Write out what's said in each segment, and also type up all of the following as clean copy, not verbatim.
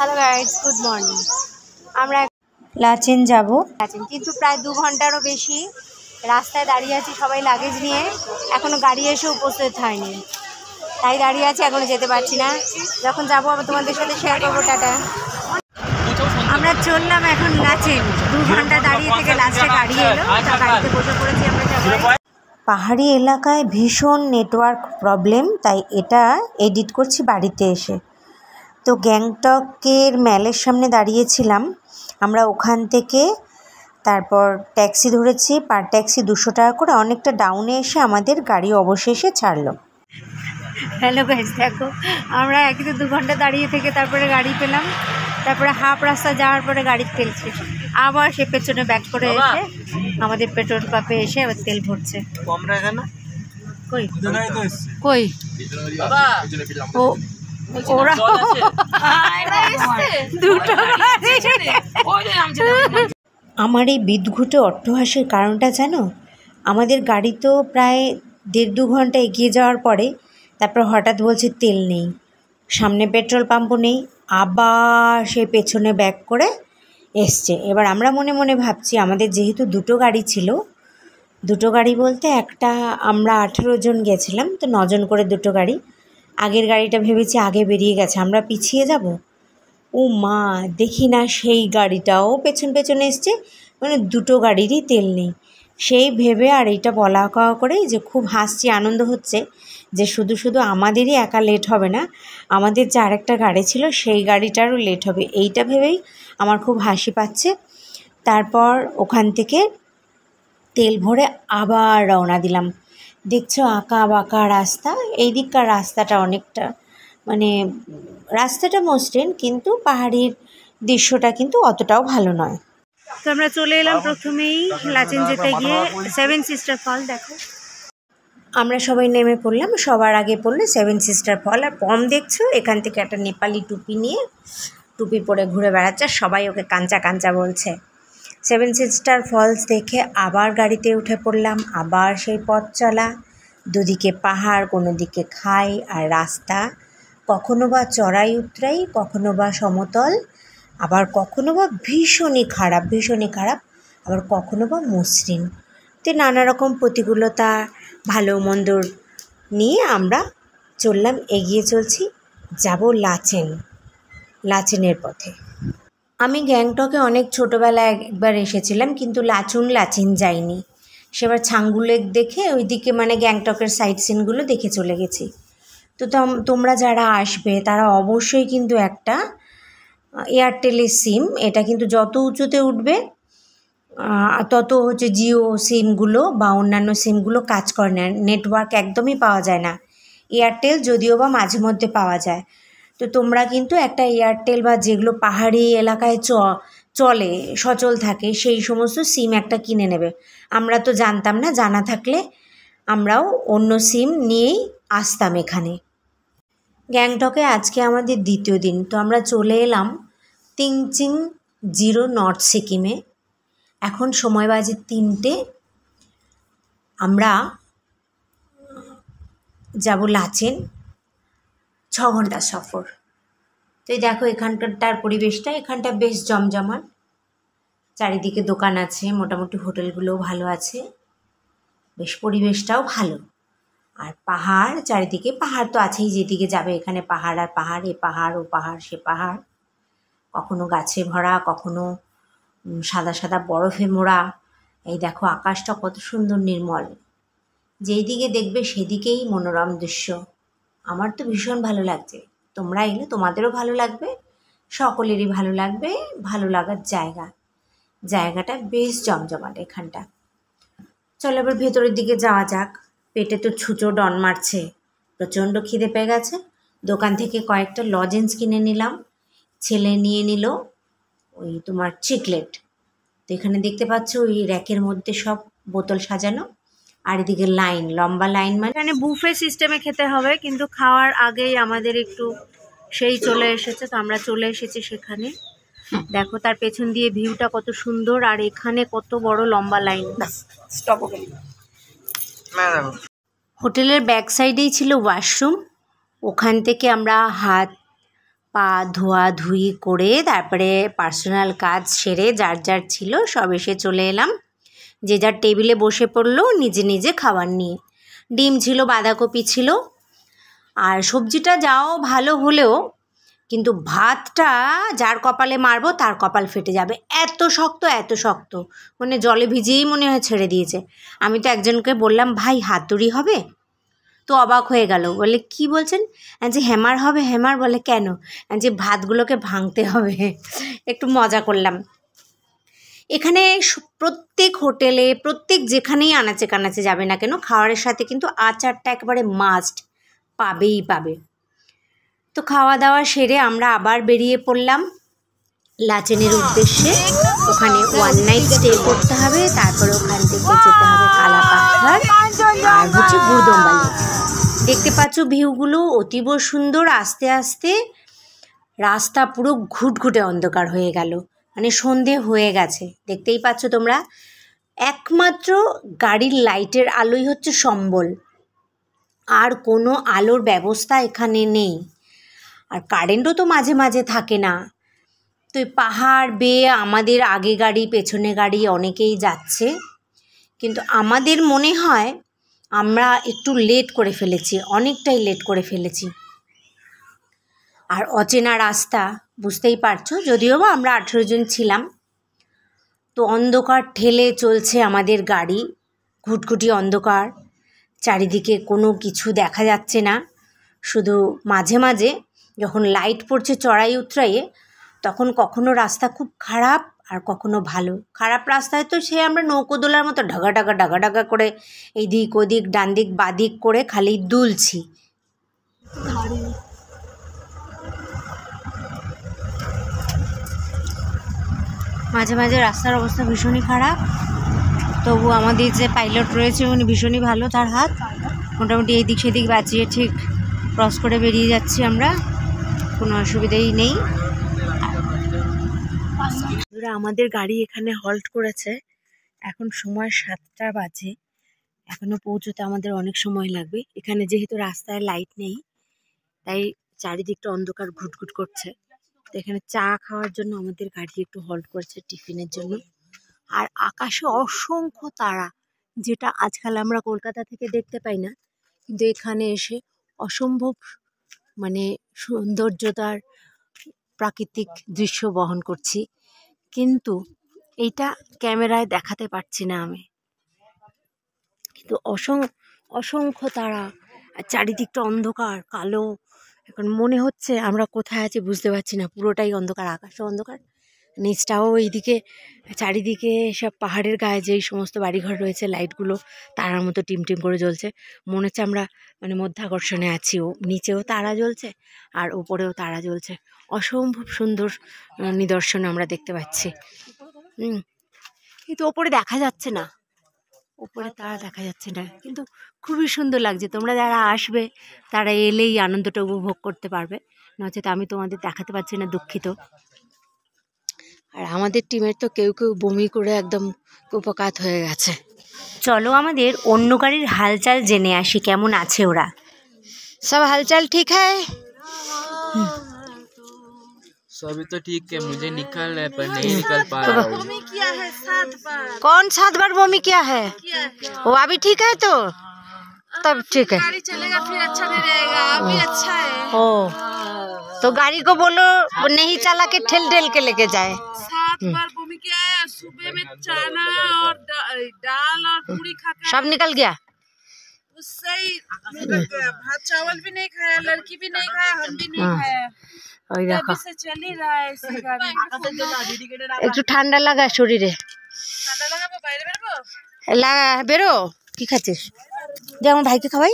Hello guys, good morning. আমরা লাচেন যাব, কিন্তু প্রায় 2 ঘন্টারও বেশি রাস্তায় দাঁড়িয়ে আছি সবাই লাগেজ নিয়ে। এখনো গাড়ি এসে উপস্থিত হয়নি, তাই দাঁড়িয়ে আছি, এখনো যেতে পারছি না। যখন যাবো আমি তোমাদের সাথে শেয়ার করবো। টাটা। আমরা চললাম এখন লাচেন। 2 ঘন্টা দাঁড়িয়ে থেকে লাস্টে গাড়ি এলো, গাড়িতে বসে পড়েছি আমরা সবাই। পাহাড়ি এলাকায় ভীষণ নেটওয়ার্ক প্রবলেম, তাই এটা এডিট করছি বাড়িতে এসে। তো গ্যাংটকের ম্যালের সামনে দাঁড়িয়েছিলাম আমরা, ওখান থেকে তারপর ট্যাক্সি ধরেছি, পার ট্যাক্সি 200 টাকা করে। অনেকটা ডাউনে এসে আমাদের গাড়ি অবশেষে ছাড়লো। হ্যালো গাইস, দেখো আমরা একদিকে 2 ঘন্টা দাঁড়িয়ে থেকে তারপরে গাড়ি পেলাম, তারপরে হাফ রাস্তা যাওয়ার পরে গাড়ি ফেলছে, আবার সে পেছনে ব্যাক করে এসে আমাদের পেট্রোল পাম্পে এসে আবার তেল ভরছে। কই কই ও ওরা দুটো আমার এই বিদঘুটে অট্টহাসির কারণটা জানো? আমাদের গাড়ি তো প্রায় 1.5-2 ঘন্টা এগিয়ে যাওয়ার পরে তারপর হঠাৎ বলছে তেল নেই, সামনে পেট্রোল পাম্পও নেই, আবার সে পেছনে ব্যাক করে এসছে। এবার আমরা মনে মনে ভাবছি, আমাদের যেহেতু 2টো গাড়ি ছিল, 2টো গাড়ি বলতে একটা আমরা 18 জন গেছিলাম, তো 9 জন করে 2টো গাড়ি। আগের গাড়িটা ভেবেছি আগে বেরিয়ে গেছে, আমরা পিছিয়ে যাব। ও মা, দেখি না সেই গাড়িটাও পেছন পেছনে এসছে, মানে 2টো গাড়িরই তেল নেই। সেই ভেবে আর এইটা বলা কওয়া করে যে খুব হাসছি, আনন্দ হচ্ছে যে শুধু শুধু আমাদেরই একা লেট হবে না, আমাদের যে আরেকটা গাড়ি ছিল সেই গাড়িটারও লেট হবে, এইটা ভেবেই আমার খুব হাসি পাচ্ছে। তারপর ওখান থেকে তেল ভরে আবার রওনা দিলাম। দেখছো আঁকা বাঁকা রাস্তা, এই দিককার রাস্তাটা অনেকটা মানে রাস্তাটা মসৃণ, কিন্তু পাহাড়ির দৃশ্যটা কিন্তু অতটাও ভালো নয়। তো আমরা চলে এলাম প্রথমেই লাচেন যেতে গিয়ে 7 সিস্টার ফল। দেখো আমরা সবাই নেমে পড়লাম, সবার আগে পড়লো 7 সিস্টার ফল। আর পম দেখছো এখান থেকে একটা নেপালি টুপি নিয়ে, টুপি পরে ঘুরে বেড়াচ্ছে, সবাই ওকে কাঞ্চা কাঞ্চা বলছে। 7 সিস্টার ফলস দেখে আবার গাড়িতে উঠে পড়লাম, আবার সেই পথ চলা, দুদিকে পাহাড়, কোনো দিকে খাই আর রাস্তা, কখনো বা চড়াই উতরাই, কখনো বা সমতল, আবার কখনো বা ভীষণই খারাপ, আবার কখনো বা মসৃণ। তো নানা রকম প্রতিকূলতা ভালো মন্দ নিয়ে আমরা চললাম, এগিয়ে চলছি, যাব লাচেনের পথে। আমি গ্যাংটকে অনেক ছোটোবেলায় একবার এসেছিলাম, কিন্তু লাচেন যাইনি। সেবার ছাঙ্গু লেক দেখে ওইদিকে মানে গ্যাংটকের সাইট সিনগুলো দেখে চলে গেছি। তো তোমরা যারা আসবে তারা অবশ্যই কিন্তু একটা এয়ারটেলের সিম, এটা কিন্তু যত উঁচুতে উঠবে তত হচ্ছে জিও সিমগুলো বা অন্যান্য সিমগুলো কাজ করে না, নেটওয়ার্ক একদমই পাওয়া যায় না। এয়ারটেল যদিও বা মাঝে মধ্যে পাওয়া যায়। তো তোমরা কিন্তু একটা এয়ারটেল বা যেগুলো পাহাড়ি এলাকায় চলে সচল থাকে সেই সমস্ত সিম একটা কিনে নেবে। আমরা তো জানতাম না, জানা থাকলে আমরাও অন্য সিম নিয়েই আসতাম এখানে। গ্যাংটকে আজকে আমাদের 2য় দিন। তো আমরা চলে এলাম তিংচিং জিরো নর্থ সিকিমে। এখন সময় বাজে 3টে। আমরা যাব লাচেন, 6 ঘন্টার সফর। তো এই দেখো এখানকার পরিবেশটা, এখানটা বেশ জমজমাট, চারিদিকে দোকান আছে, মোটামুটি হোটেলগুলোও ভালো আছে, বেশ পরিবেশটাও ভালো। আর পাহাড় চারিদিকে, পাহাড় তো আছেই, যেদিকে যাবে এখানে পাহাড় আর পাহাড়, এ পাহাড় ও পাহাড় সে পাহাড়, কখনো গাছে ভরা, কখনো সাদা সাদা বরফে মোড়া। এই দেখো আকাশটা কত সুন্দর নির্মল, যেই দিকে দেখবে সেদিকেই মনোরম দৃশ্য। আমার তো ভীষণ ভালো লাগছে, তোমরা এলে তোমাদেরও ভালো লাগবে, সকলেরই ভালো লাগবে। ভালো লাগার জায়গাটা বেশ জমজমাট এখানটা। চলো এবার ভেতরের দিকে যাওয়া যাক। পেটে তো ছুঁচো ডন মারছে, প্রচণ্ড খিদে পেয়ে গেছে। দোকান থেকে কয়েকটা লজেন্স কিনে নিলাম, ছেলে নিয়ে নিল ওই তোমার চিকলেট। তো এখানে দেখতে পাচ্ছ ওই র্যাকের মধ্যে সব বোতল সাজানো, আর এদিকে লাইন, লম্বা লাইন। মানে এখানে বুফে সিস্টেমে খেতে হবে, কিন্তু খাওয়ার আগেই আমাদের একটু সেই চলে এসেছে, তো আমরা চলে এসেছি সেখানে। দেখো তার পেছন দিয়ে ভিউটা কত সুন্দর, আর এখানে কত বড় লম্বা লাইন। হোটেলের ব্যাক সাইডেই ছিল ওয়াশরুম, ওখান থেকে আমরা হাত পা ধোয়াধুয়ি করে তারপরে পার্সোনাল কাজ সেরে যার যার ছিল সব এসে চলে এলাম। যে যার টেবিলে বসে পড়লো নিজে নিজে খাবার নিয়ে। ডিম ছিল, বাঁধাকপি ছিল, আর সবজিটা যাও ভালো হলেও কিন্তু ভাতটা যার কপালে মারবো তার কপাল ফেটে যাবে, এত শক্ত এত শক্ত, মানে জলে ভিজিয়েই মনে হয় ছেড়ে দিয়েছে। আমি তো একজনকে বললাম ভাই হাতুড়ি হবে, তো অবাক হয়ে গেল, বলে কি বলছেন, যে হ্যামার হবে। হ্যামার বলে কেন, যে ভাতগুলোকে ভাঙতে হবে। একটু মজা করলাম। এখানে প্রত্যেক হোটেলে প্রত্যেক যেখানেই আনাচে কানাচে যাবে না কেন খাবারের সাথে কিন্তু আচারটা একেবারে মাস্ট, পাবেই পাবে। তো খাওয়া দাওয়া সেরে আমরা আবার বেরিয়ে পড়লাম লাচেনের উদ্দেশ্যে। ওখানে 1 নাইট স্টে করতে হবে, তারপরে ওখান থেকে যেতে হবে কালাপাথর আর হচ্ছে গুরদম্বালি। দেখতে পাচ্ছ ভিউগুলো অতীব সুন্দর। আস্তে আস্তে রাস্তা পুরো ঘুটঘুটে অন্ধকার হয়ে গেল, মানে সন্ধে হয়ে গেছে, দেখতেই পাচ্ছ তোমরা। একমাত্র গাড়ির লাইটের আলোই হচ্ছে সম্বল, আর কোনো আলোর ব্যবস্থা এখানে নেই। আর কারেন্টও তো মাঝে মাঝে থাকে না। তো পাহাড় বেয়ে আমাদের আগে গাড়ি পেছনে গাড়ি অনেকেই যাচ্ছে, কিন্তু আমাদের মনে হয় আমরা একটু লেট করে ফেলেছি, অনেকটাই লেট করে ফেলেছি। আর অচেনা রাস্তা বুঝতেই পারছো, যদিও বা আমরা 18 জন ছিলাম। তো অন্ধকার ঠেলে চলছে আমাদের গাড়ি, ঘুটঘুটি অন্ধকার, চারিদিকে কোনো কিছু দেখা যাচ্ছে না। শুধু মাঝে মাঝে যখন লাইট পড়ছে চড়াই উতরাইয়ে, তখন কখনো রাস্তা খুব খারাপ আর কখনো ভালো। খারাপ রাস্তায় তো সে আমরা নৌকোদোলার মতো ঢাকা ঢাকা ঢাকা ঢাকা করে এইদিক ওদিক ডান দিক বাদিক করে খালি দুলছি। মাঝে মাঝে রাস্তার অবস্থা ভীষণই খারাপ, তবু আমাদের যে পাইলট রয়েছে উনি ভীষণই ভালো, তার হাত মোটামুটি এইদিক সেদিক বাঁচিয়ে ঠিক ক্রস করে বেরিয়ে যাচ্ছি আমরা, কোনো অসুবিধাই নেই। আমাদের গাড়ি এখানে হল্ট করেছে, এখন সময় 7টা বাজে, এখনও পৌঁছতে আমাদের অনেক সময় লাগবে। এখানে যেহেতু রাস্তায় লাইট নেই তাই চারিদিকটা অন্ধকার ঘুটঘুট করছে। তো এখানে চা খাওয়ার জন্য আমাদের গাড়ি একটু হল্ট করেছে টিফিনের জন্য। আর আকাশে অসংখ্য তারা, যেটা আজকাল আমরা কলকাতা থেকে দেখতে পাই না, কিন্তু এখানে এসে অসম্ভব মানে সৌন্দর্যতার প্রাকৃতিক দৃশ্য বহন করছি, কিন্তু এইটা ক্যামেরায় দেখাতে পারছি না আমি। কিন্তু অসংখ্য তারা, আর চারিদিকটা অন্ধকার কালো। এখন মনে হচ্ছে আমরা কোথায় আছি বুঝতে পারছি না, পুরোটাই অন্ধকার, আকাশও অন্ধকার, নিচটাও এইদিকে চারিদিকে সব পাহাড়ের গায়ে যেই সমস্ত বাড়িঘর রয়েছে লাইটগুলো তারার মতো টিমটিম করে জ্বলছে। মনে হচ্ছে আমরা মানে মধ্যাকর্ষণে আছি, ও নিচেও তারা জ্বলছে আর উপরেও তারা জ্বলছে। অসম্ভব সুন্দর নিদর্শন আমরা দেখতে পাচ্ছি। কিন্তু ওপরে দেখা যাচ্ছে না, উপরে তারা দেখা যাচ্ছে না, কিন্তু খুবই সুন্দর লাগছে। তোমরা যারা আসবে তারা এলেই আনন্দটা উপভোগ করতে পারবে, নচেত আমি তোমাদের দেখাতে পারছি না, দুঃখিত। আর আমাদের টিমের তো কেউ কেউ বমি করে একদম উপকাত হয়ে গেছে। চলো আমাদের অন্য গাড়ির হালচাল জেনে আসি, কেমন আছে ওরা। সব হালচাল ঠিক হ্যায়? सभी तो ठीक है, मुझे निकल है पर नहीं निकल पा रहा हूँ। कौन 7 बार बॉमी किया है? वो अभी ठीक है तो तब ठीक है, गाड़ी चलेगा फिर अच्छा नहीं रहेगा, अभी अच्छा है। ओ तो गाड़ी को बोलो वो नहीं चला के ठेल ठेल के लेके जाए। 7 बार बॉमी किया है, सुबह में चना और दाल और पूरी खा के सब निकल गया। उससे ही निकल गया। भात चावल भी नहीं खाया, लड़की भी नहीं खाया, हम भी नहीं खाया। ওই দেখো तभी से चल ही रहा है ऐसी गाड़ी। একটু ঠান্ডা লাগা শরীরে, ঠান্ডা লাগাবো, বাইরে বেরবো? লাগা বেরো। কি খাচ্ছিস? যে আমার ভাইকে খাওয়াই।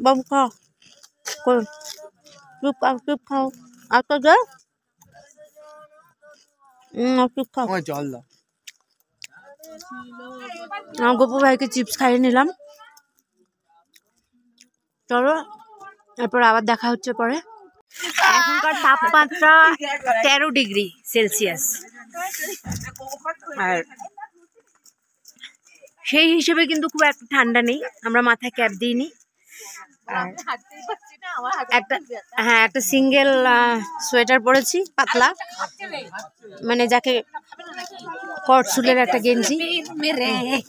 বাবু খাও, চুপ খাও, আর তো যা চুপ খাও। জল দাও। আমার গপু ভাইকে চিপস খাইয়ে নিলাম। চলো এরপর আবার দেখা হচ্ছে পরে। এখনকার তাপমাত্রা 13 ডিগ্রি সেলসিয়াস, আর সেই হিসেবে কিন্তু খুব একটা ঠান্ডা নেই। আমরা মাথায় ক্যাপ দিইনি, আর একটা হ্যাঁ একটা সিঙ্গেল সোয়েটার পরেছি পাতলা, মানে যাকে কট সুলের একটা গেঞ্জি।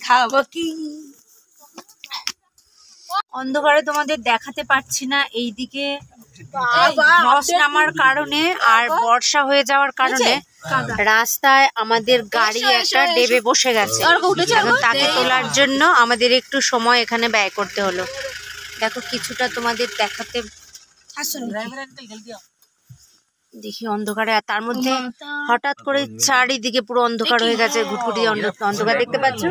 খাবো কি অন্ধকারে তোমাদের দেখাতে পারছি না, এইদিকে ধস নামার কারণে আর বর্ষা হয়ে যাওয়ার কারণে রাস্তায় আমাদের গাড়ি একটা ডেবে বসে গেছে। এখন তাকে তোলার জন্য আমাদের একটু সময় এখানে ব্যয় করতে হলো। দেখো কিছুটা তোমাদের দেখাতে দেখি অন্ধকারে, আর তার মধ্যে হঠাৎ করে চারিদিকে পুরো অন্ধকার হয়ে গেছে, ঘুটঘুটি অন্ধকার দেখতে পাচ্ছ,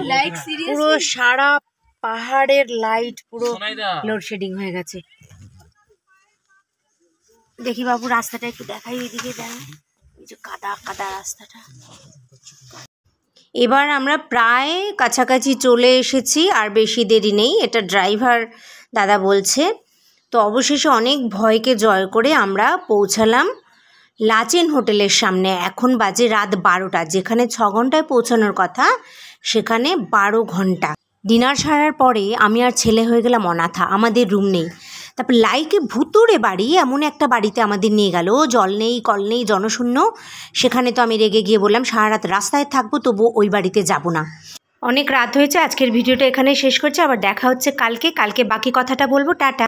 পুরো সারা পাহাড়ের লাইট পুরো লোডশেডিং হয়ে গেছে। দেখি বাবু রাস্তাটা একটু দেখাই, এদিকে দেখ, এই যে কাদা কাদা রাস্তাটা। এবার আমরা প্রায় কাছাকাছি চলে এসেছি, আর বেশি দেরি নেই, এটা ড্রাইভার দাদা বলছে। তো অবশেষে অনেক ভয়কে জয় করে আমরা পৌঁছালাম লাচেন হোটেলের সামনে। এখন বাজে রাত 12টা, যেখানে 6 ঘন্টায় পৌঁছানোর কথা সেখানে 12 ঘন্টা। ডিনার সারার পরে আমি আর ছেলে হয়ে গেলাম অনাথা, আমাদের রুম নেই। তারপর লাইকে ভুতুড়ে বাড়ি, এমন একটা বাড়িতে আমাদের নিয়ে গেল, জল নেই কল নেই, জনশূন্য। সেখানে তো আমি রেগে গিয়ে বললাম সারা রাত রাস্তায় থাকবো, তবু ওই বাড়িতে যাব না। অনেক রাত হয়েছে, আজকের ভিডিওটা এখানে শেষ করছি, আবার দেখা হচ্ছে কালকে বাকি কথাটা বলবো। টাটা।